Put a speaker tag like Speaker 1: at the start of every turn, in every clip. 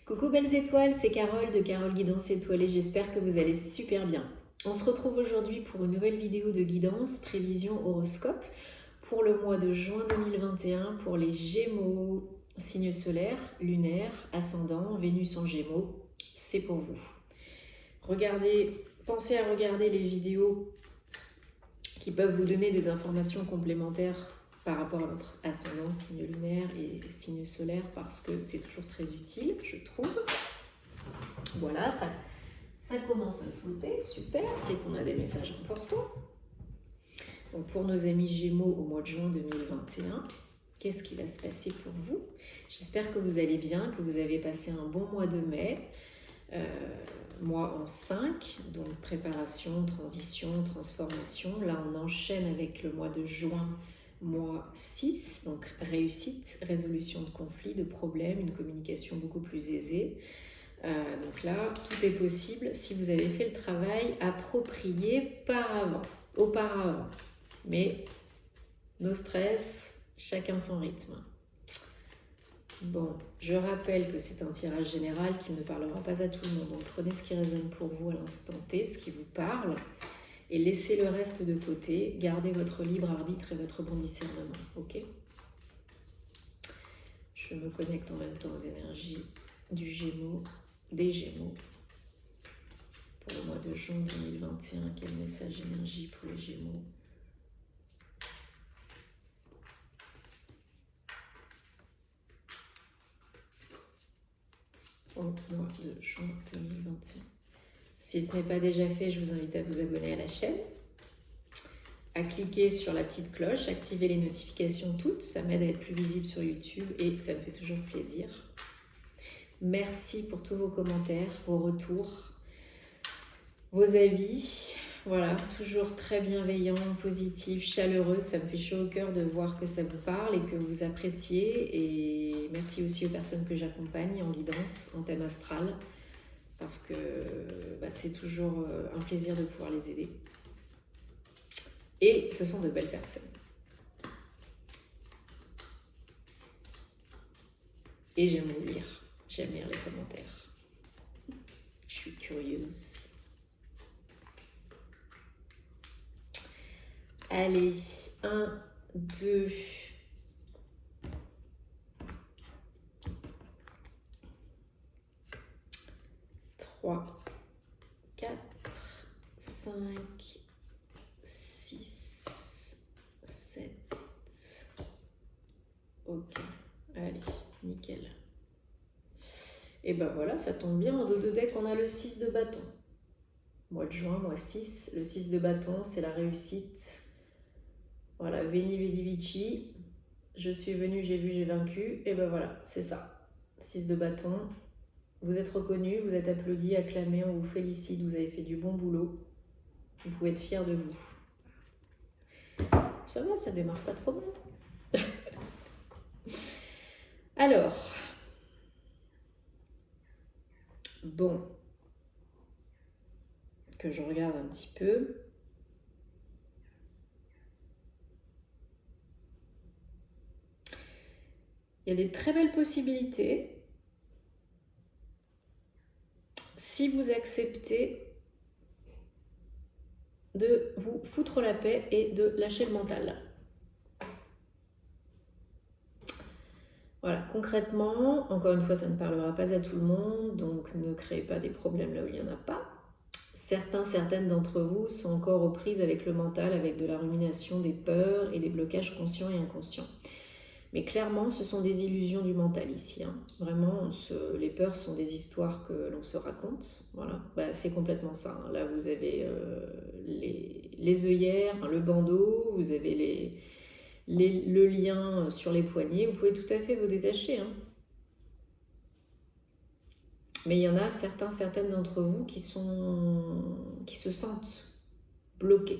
Speaker 1: Coucou belles étoiles, c'est Carole de Carole Guidance Étoilée, j'espère que vous allez super bien. On se retrouve aujourd'hui pour une nouvelle vidéo de guidance, prévision horoscope pour le mois de juin 2021 pour les Gémeaux, signe solaire, lunaire, ascendant, Vénus en Gémeaux, c'est pour vous. Pensez à regarder les vidéos qui peuvent vous donner des informations complémentaires par rapport à votre ascendant, signe lunaire et signe solaire, parce que c'est toujours très utile, je trouve. Voilà, ça commence à sauter, super, c'est qu'on a des messages importants. Donc pour nos amis Gémeaux au mois de juin 2021, qu'est-ce qui va se passer pour vous? J'espère que vous allez bien, que vous avez passé un bon mois de mai, mois en 5, donc préparation, transition, transformation. Là, on enchaîne avec le mois de juin, mois 6, donc réussite, résolution de conflits, de problèmes, une communication beaucoup plus aisée. Donc là, tout est possible si vous avez fait le travail approprié auparavant. Mais no stress, chacun son rythme. Bon, je rappelle que c'est un tirage général qui ne parlera pas à tout le monde. Donc prenez ce qui résonne pour vous à l'instant T, ce qui vous parle, et laissez le reste de côté. Gardez votre libre arbitre et votre bon discernement, ok? Je me connecte en même temps aux énergies des Gémeaux. Pour le mois de juin 2021, quel message énergie pour les Gémeaux? Au mois de juin 2021. Si ce n'est pas déjà fait, je vous invite à vous abonner à la chaîne, à cliquer sur la petite cloche, activer les notifications toutes, ça m'aide à être plus visible sur YouTube et ça me fait toujours plaisir. Merci pour tous vos commentaires, vos retours, vos avis. Voilà, toujours très bienveillant, positif, chaleureux. Ça me fait chaud au cœur de voir que ça vous parle et que vous appréciez. Et merci aussi aux personnes que j'accompagne en guidance, en thème astral, parce que c'est toujours un plaisir de pouvoir les aider. Et ce sont de belles personnes. Et j'aime vous lire. J'aime lire les commentaires. Je suis curieuse. Allez, 1, 2, 3, 4, 5, 6, 7. Ok, allez, nickel. Et ben voilà, ça tombe bien, en dos de deck, on a le 6 de bâton. Mois de juin, mois 6, le 6 de bâton, c'est la réussite. Voilà, Veni Vidi Vici, je suis venu, j'ai vu, j'ai vaincu. Et ben voilà, c'est ça. 6 de bâton, vous êtes reconnu, vous êtes applaudi, acclamé, on vous félicite, vous avez fait du bon boulot. Vous pouvez être fiers de vous. Ça va, ça démarre pas trop mal. Alors, bon, que je regarde un petit peu. Il y a des très belles possibilités si vous acceptez de vous foutre la paix et de lâcher le mental. Voilà, concrètement, encore une fois, ça ne parlera pas à tout le monde, donc ne créez pas des problèmes là où il n'y en a pas. Certaines d'entre vous sont encore aux prises avec le mental, avec de la rumination, des peurs et des blocages conscients et inconscients. Mais clairement, ce sont des illusions du mental ici. Hein. Vraiment, les peurs sont des histoires que l'on se raconte. Voilà, c'est complètement ça. Hein. Là, vous avez les œillères, le bandeau, vous avez le lien sur les poignets. Vous pouvez tout à fait vous détacher. Hein. Mais il y en a certaines d'entre vous qui se sentent bloqués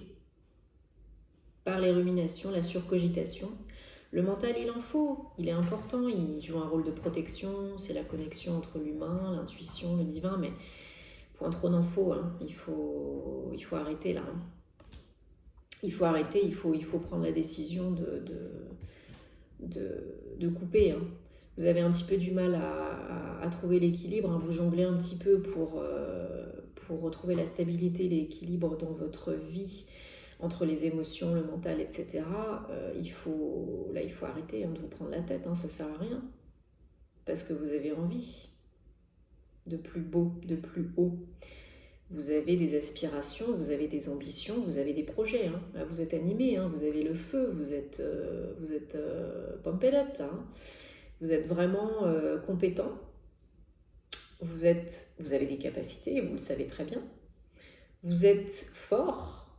Speaker 1: par les ruminations, la surcogitation. Le mental, il en faut, il est important, il joue un rôle de protection, c'est la connexion entre l'humain, l'intuition, le divin, mais point trop n'en faut, hein. Il faut arrêter là. Hein. Il faut arrêter, il faut prendre la décision de couper. Hein. Vous avez un petit peu du mal à trouver l'équilibre, hein. Vous jonglez un petit peu pour retrouver la stabilité, l'équilibre dans votre vie, entre les émotions, le mental, etc. Il faut arrêter, hein, de vous prendre la tête, hein, ça sert à rien. Parce que vous avez envie de plus beau, de plus haut. Vous avez des aspirations, vous avez des ambitions, vous avez des projets. Hein. Là, vous êtes animé, hein, vous avez le feu, vous êtes pumped up là. Hein. Vous êtes vraiment compétent. Vous avez des capacités, vous le savez très bien. Vous êtes fort,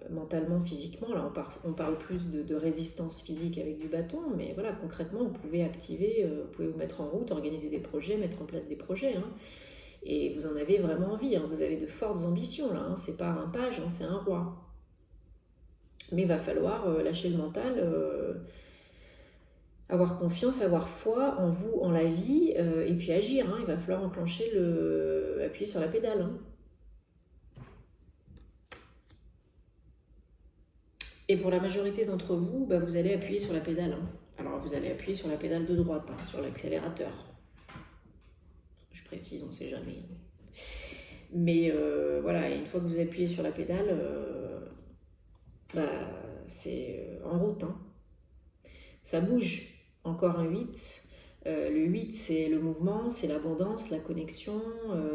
Speaker 1: mentalement, physiquement. Là, on parle plus de résistance physique avec du bâton, mais voilà, concrètement, vous pouvez activer, vous pouvez vous mettre en route, organiser des projets, mettre en place des projets. Hein. Et vous en avez vraiment envie, hein. Vous avez de fortes ambitions là, hein. C'est pas un page, hein, c'est un roi. Mais il va falloir lâcher le mental, avoir confiance, avoir foi en vous, en la vie, et puis agir. Hein. Il va falloir appuyer sur la pédale. Hein. Et pour la majorité d'entre vous, bah, vous allez appuyer sur la pédale. Hein. Alors vous allez appuyer sur la pédale de droite, hein, sur l'accélérateur. Je précise, on ne sait jamais. Mais voilà, une fois que vous appuyez sur la pédale, bah, c'est en route. Hein. Ça bouge. Encore un 8. Le 8, c'est le mouvement, c'est l'abondance, la connexion.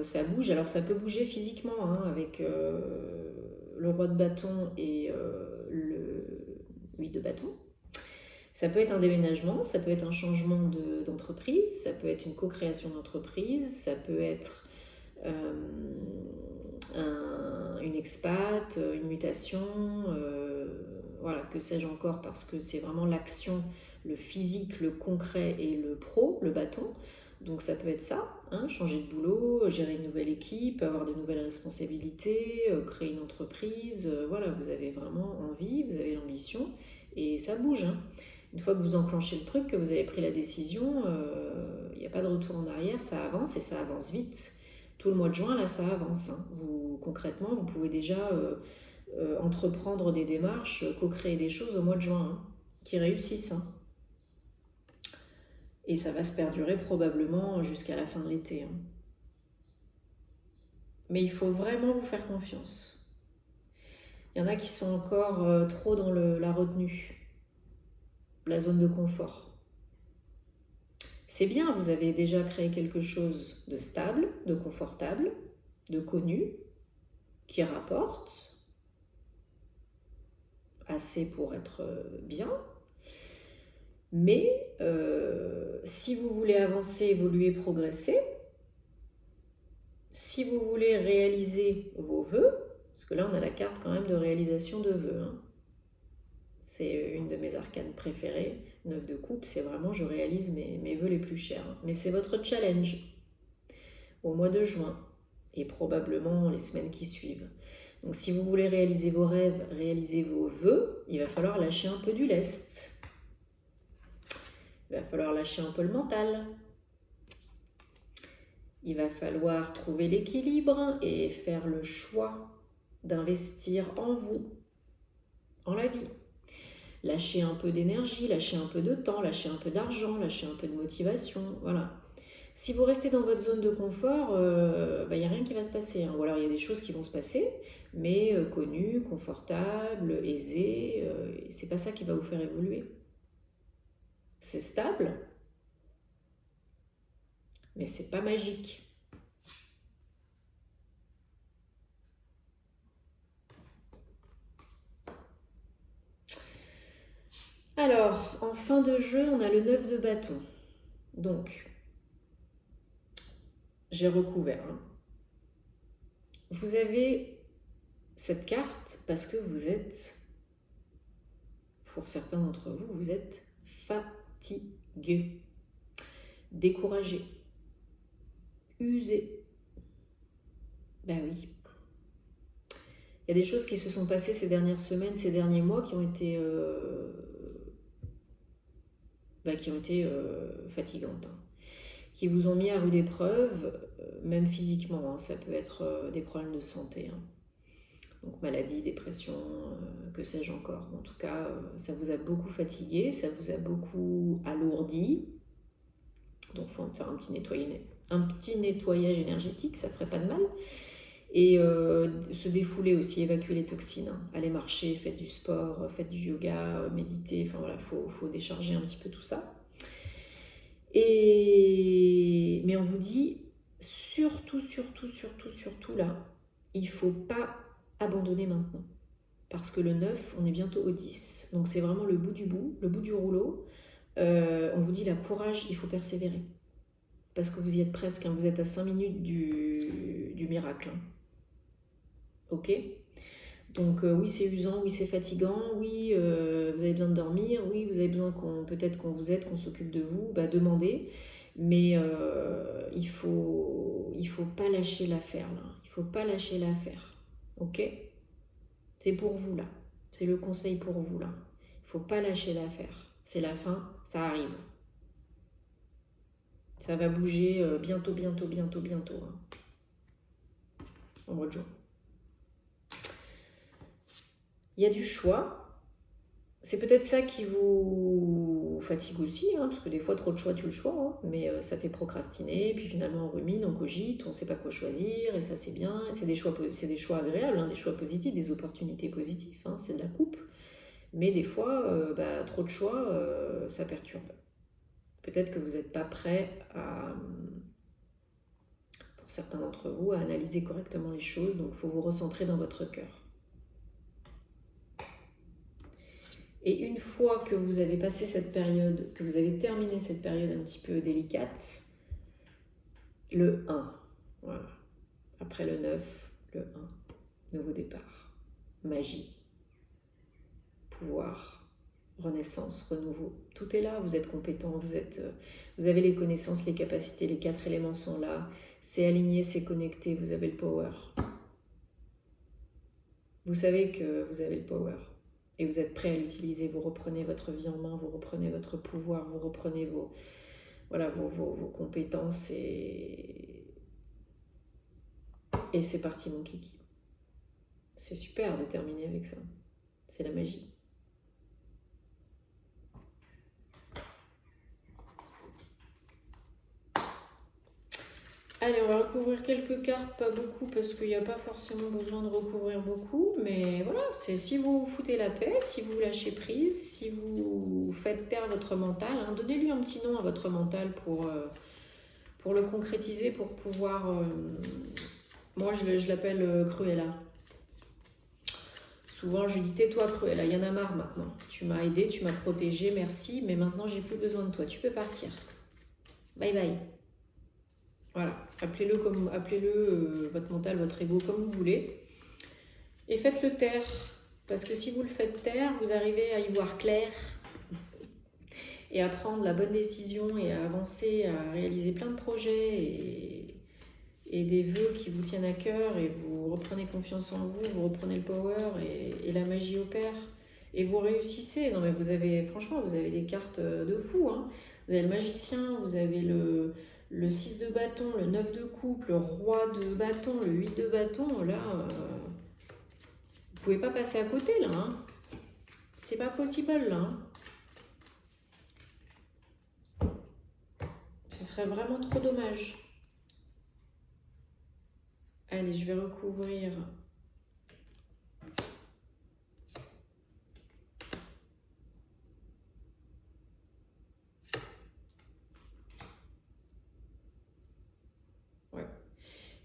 Speaker 1: Ça bouge. Alors ça peut bouger physiquement, hein, avec le roi de bâton et le 8 de bâton. Ça peut être un déménagement, ça peut être un changement d'entreprise, ça peut être une co-création d'entreprise, ça peut être une expat, une mutation, voilà, que sais-je encore, parce que c'est vraiment l'action, le physique, le concret et le pro, le bâton. Donc ça peut être ça, hein, changer de boulot, gérer une nouvelle équipe, avoir de nouvelles responsabilités, créer une entreprise, voilà, vous avez vraiment envie, vous avez l'ambition, et ça bouge. Hein. Une fois que vous enclenchez le truc, que vous avez pris la décision, il n'y a pas de retour en arrière, ça avance et ça avance vite. Tout le mois de juin, là, ça avance. Hein. Concrètement, vous pouvez déjà entreprendre des démarches, co-créer des choses au mois de juin, hein, qui réussissent. Hein. Et ça va se perdurer probablement jusqu'à la fin de l'été. Hein. Mais il faut vraiment vous faire confiance. Il y en a qui sont encore trop dans la retenue, la zone de confort. C'est bien, vous avez déjà créé quelque chose de stable, de confortable, de connu, qui rapporte assez pour être bien. Mais si vous voulez avancer, évoluer, progresser, si vous voulez réaliser vos vœux, parce que là on a la carte quand même de réalisation de vœux, hein. C'est une de mes arcanes préférées, 9 de coupe, c'est vraiment je réalise mes vœux les plus chers. Mais c'est votre challenge au mois de juin et probablement les semaines qui suivent. Donc si vous voulez réaliser vos rêves, réaliser vos vœux, il va falloir lâcher un peu du lest. Il va falloir lâcher un peu le mental. Il va falloir trouver l'équilibre et faire le choix d'investir en vous, en la vie. Lâcher un peu d'énergie, lâcher un peu de temps, lâcher un peu d'argent, lâcher un peu de motivation, voilà. Si vous restez dans votre zone de confort, y a rien qui va se passer. Hein. Ou alors il y a des choses qui vont se passer, mais connues, confortables, aisées, c'est pas ça qui va vous faire évoluer. C'est stable, mais c'est pas magique. Alors, en fin de jeu, on a le 9 de bâton. Donc, j'ai recouvert. Hein. Vous avez cette carte parce que vous êtes, pour certains d'entre vous, vous êtes fatigué, découragé, usé. Ben oui. Il y a des choses qui se sont passées ces dernières semaines, ces derniers mois qui ont été fatigantes, hein, qui vous ont mis à rude épreuve, même physiquement, hein, ça peut être des problèmes de santé. Hein. Donc maladie, dépression, que sais-je encore. En tout cas, ça vous a beaucoup fatigué, ça vous a beaucoup alourdi. Donc il faut faire un petit nettoyage énergétique, ça ferait pas de mal. Et se défouler aussi, évacuer les toxines. Allez marcher, faites du sport, faites du yoga, méditez. Enfin voilà, faut décharger un petit peu tout ça. Mais on vous dit, surtout là, il ne faut pas abandonner maintenant. Parce que le 9, on est bientôt au 10. Donc c'est vraiment le bout du rouleau. On vous dit, la courage, il faut persévérer. Parce que vous y êtes presque, hein, vous êtes à 5 minutes du miracle. Hein. Ok ? Donc oui, c'est usant, oui, c'est fatigant, oui, vous avez besoin de dormir, oui, vous avez besoin peut-être qu'on vous aide, qu'on s'occupe de vous, bah demandez. Mais il faut pas lâcher l'affaire, là. Il faut pas lâcher l'affaire. Ok ? C'est pour vous, là. C'est le conseil pour vous, là. Il faut pas lâcher l'affaire. C'est la fin, ça arrive. Ça va bouger bientôt. Hein, en mois de juin. Il y a du choix. C'est peut-être ça qui vous fatigue aussi, hein, parce que des fois, trop de choix, tu le choix, hein, mais ça fait procrastiner, puis finalement on rumine, on cogite, on ne sait pas quoi choisir, et ça c'est bien, c'est des choix agréables, hein, des choix positifs, des opportunités positives, hein, c'est de la coupe, mais des fois, trop de choix, ça perturbe. Peut-être que vous n'êtes pas prêt pour certains d'entre vous, à analyser correctement les choses, donc il faut vous recentrer dans votre cœur. Et une fois que vous avez passé cette période, que vous avez terminé cette période un petit peu délicate, le 1, voilà. Après le 9, le 1, nouveau départ, magie, pouvoir, renaissance, renouveau. Tout est là, vous êtes compétent, vous avez les connaissances, les capacités, les 4 éléments sont là. C'est aligné, c'est connecté, vous avez le power. Vous savez que vous avez le power. Et vous êtes prêt à l'utiliser, vous reprenez votre vie en main, vous reprenez votre pouvoir, vous reprenez vos compétences et c'est parti mon kiki. C'est super de terminer avec ça. C'est la magie. Allez, on va recouvrir quelques cartes, pas beaucoup, parce qu'il n'y a pas forcément besoin de recouvrir beaucoup, mais voilà, c'est si vous vous foutez la paix, si vous lâchez prise, si vous faites taire votre mental, hein, donnez-lui un petit nom à votre mental pour le concrétiser, pour pouvoir... moi, je l'appelle Cruella. Souvent, je lui dis, tais-toi Cruella, il y en a marre maintenant. Tu m'as aidé, tu m'as protégé, merci, mais maintenant, j'ai plus besoin de toi, tu peux partir. Bye bye. Voilà, appelez-le votre mental, votre ego, comme vous voulez. Et faites-le taire. Parce que si vous le faites taire, vous arrivez à y voir clair et à prendre la bonne décision et à avancer, à réaliser plein de projets et des vœux qui vous tiennent à cœur et vous reprenez confiance en vous, vous reprenez le power et la magie opère. Et vous réussissez. Non mais franchement, vous avez des cartes de fou. Hein. Vous avez le magicien, vous avez le 6 de bâton, le 9 de coupe, le roi de bâton, le 8 de bâton, là, vous pouvez pas passer à côté, là. Hein. C'est pas possible, là. Hein. Ce serait vraiment trop dommage. Allez, je vais recouvrir.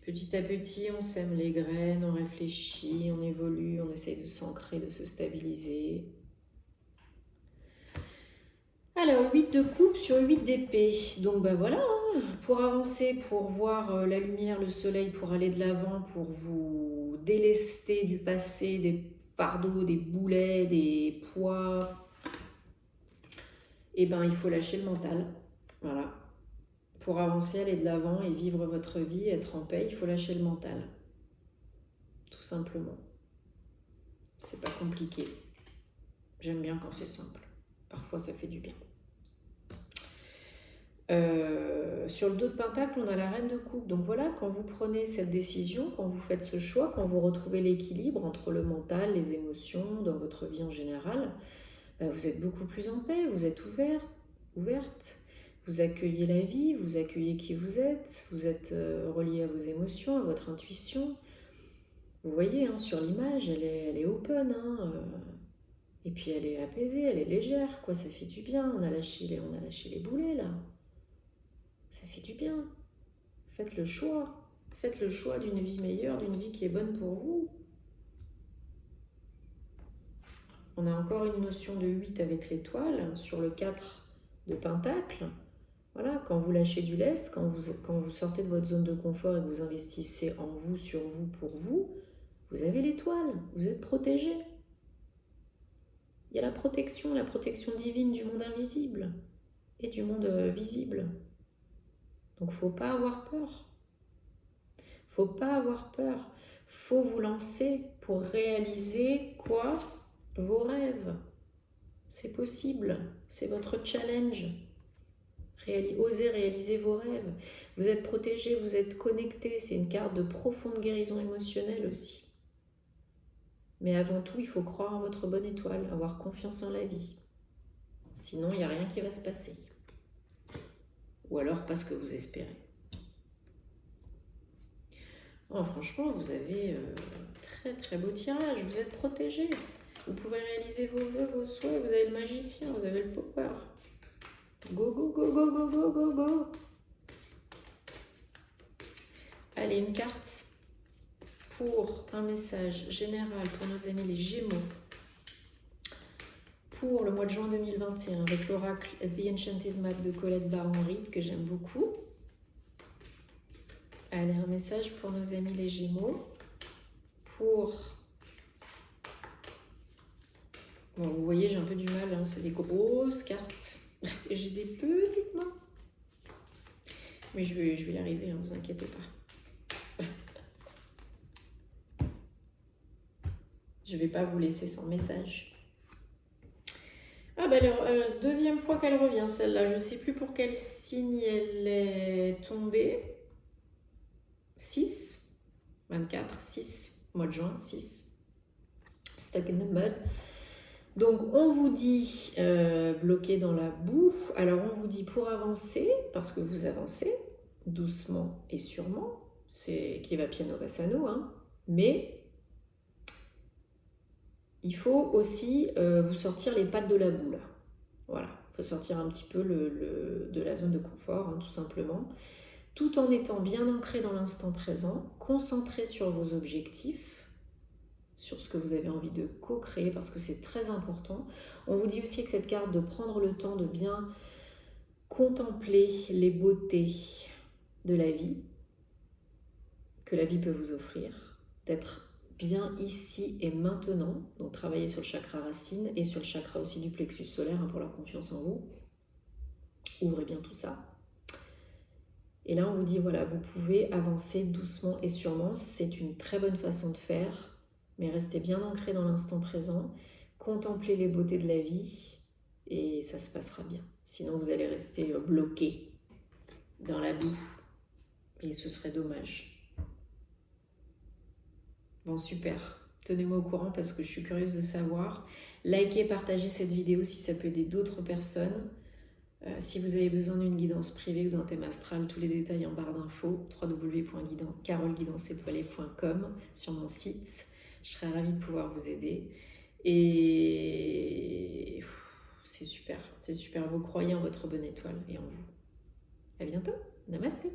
Speaker 1: Petit à petit, on sème les graines, on réfléchit, on évolue, on essaye de s'ancrer, de se stabiliser. Alors, 8 de coupe sur 8 d'épée. Donc, voilà, hein, pour avancer, pour voir la lumière, le soleil, pour aller de l'avant, pour vous délester du passé, des fardeaux, des boulets, des poids, il faut lâcher le mental. Voilà. Pour avancer, aller de l'avant et vivre votre vie, être en paix, il faut lâcher le mental. Tout simplement. C'est pas compliqué. J'aime bien quand c'est simple. Parfois, ça fait du bien. Sur le dos de Pentacle, on a la Reine de Coupe. Donc voilà, quand vous prenez cette décision, quand vous faites ce choix, quand vous retrouvez l'équilibre entre le mental, les émotions, dans votre vie en général, vous êtes beaucoup plus en paix, vous êtes ouverte, vous accueillez la vie, vous accueillez qui vous êtes relié à vos émotions, à votre intuition. Vous voyez, hein, sur l'image, elle est open, hein, et puis elle est apaisée, elle est légère, quoi, ça fait du bien. On a lâché les boulets, là. Ça fait du bien. Faites le choix. Faites le choix d'une vie meilleure, d'une vie qui est bonne pour vous. On a encore une notion de 8 avec l'étoile, sur le 4 de Pentacle. Voilà, quand vous lâchez du lest, quand vous sortez de votre zone de confort et que vous investissez en vous, sur vous, pour vous, vous avez l'étoile, vous êtes protégé. Il y a la protection divine du monde invisible et du monde visible. Donc, faut pas avoir peur. Faut pas avoir peur. Faut vous lancer pour réaliser quoi? Vos rêves. C'est possible. C'est votre challenge. Osez réaliser vos rêves. Vous êtes protégé, vous êtes connecté. C'est une carte de profonde guérison émotionnelle aussi. Mais avant tout, il faut croire en votre bonne étoile, avoir confiance en la vie. Sinon, il n'y a rien qui va se passer. Ou alors pas ce que vous espérez. Oh, franchement, vous avez très très beau tirage, vous êtes protégé. Vous pouvez réaliser vos vœux, vos souhaits, vous avez le magicien, vous avez le power. Go, go, go, go, go, go, go, go. Allez, une carte pour un message général pour nos amis les Gémeaux. Pour le mois de juin 2021, avec l'oracle The Enchanted Map de Colette Baron-Reid, que j'aime beaucoup. Allez, un message pour nos amis les Gémeaux. Pour... Bon, vous voyez, j'ai un peu du mal, hein, c'est des grosses cartes. Et j'ai des petites mains. Mais je vais y arriver, hein, vous inquiétez pas. Je vais pas vous laisser sans message. Ah bah alors, deuxième fois qu'elle revient, celle-là. Je sais plus pour quel signe elle est tombée. 6, 24, 6, mois de juin, 6. Stuck in the mud. Donc, on vous dit bloqué dans la boue. Alors, on vous dit pour avancer, parce que vous avancez doucement et sûrement. C'est qui va piano va sano, hein. Mais il faut aussi vous sortir les pattes de la boue, là. Voilà, il faut sortir un petit peu de la zone de confort, hein, tout simplement. Tout en étant bien ancré dans l'instant présent, concentré sur vos objectifs, sur ce que vous avez envie de co-créer, parce que c'est très important. On vous dit aussi que cette carte, de prendre le temps de bien contempler les beautés de la vie, que la vie peut vous offrir, d'être bien ici et maintenant, donc travailler sur le chakra racine et sur le chakra aussi du plexus solaire, hein, pour la confiance en vous. Ouvrez bien tout ça. Et là, on vous dit, voilà, vous pouvez avancer doucement et sûrement. C'est une très bonne façon de faire, mais restez bien ancré dans l'instant présent. Contemplez les beautés de la vie et ça se passera bien. Sinon, vous allez rester bloqué dans la boue et ce serait dommage. Bon, super. Tenez-moi au courant parce que je suis curieuse de savoir. Likez, partagez cette vidéo si ça peut aider d'autres personnes. Si vous avez besoin d'une guidance privée ou d'un thème astral, tous les détails en barre d'infos, www.carolguidancetoilée.com sur mon site. Je serais ravie de pouvoir vous aider. Et c'est super, vous croyez en votre bonne étoile et en vous. À bientôt, namasté.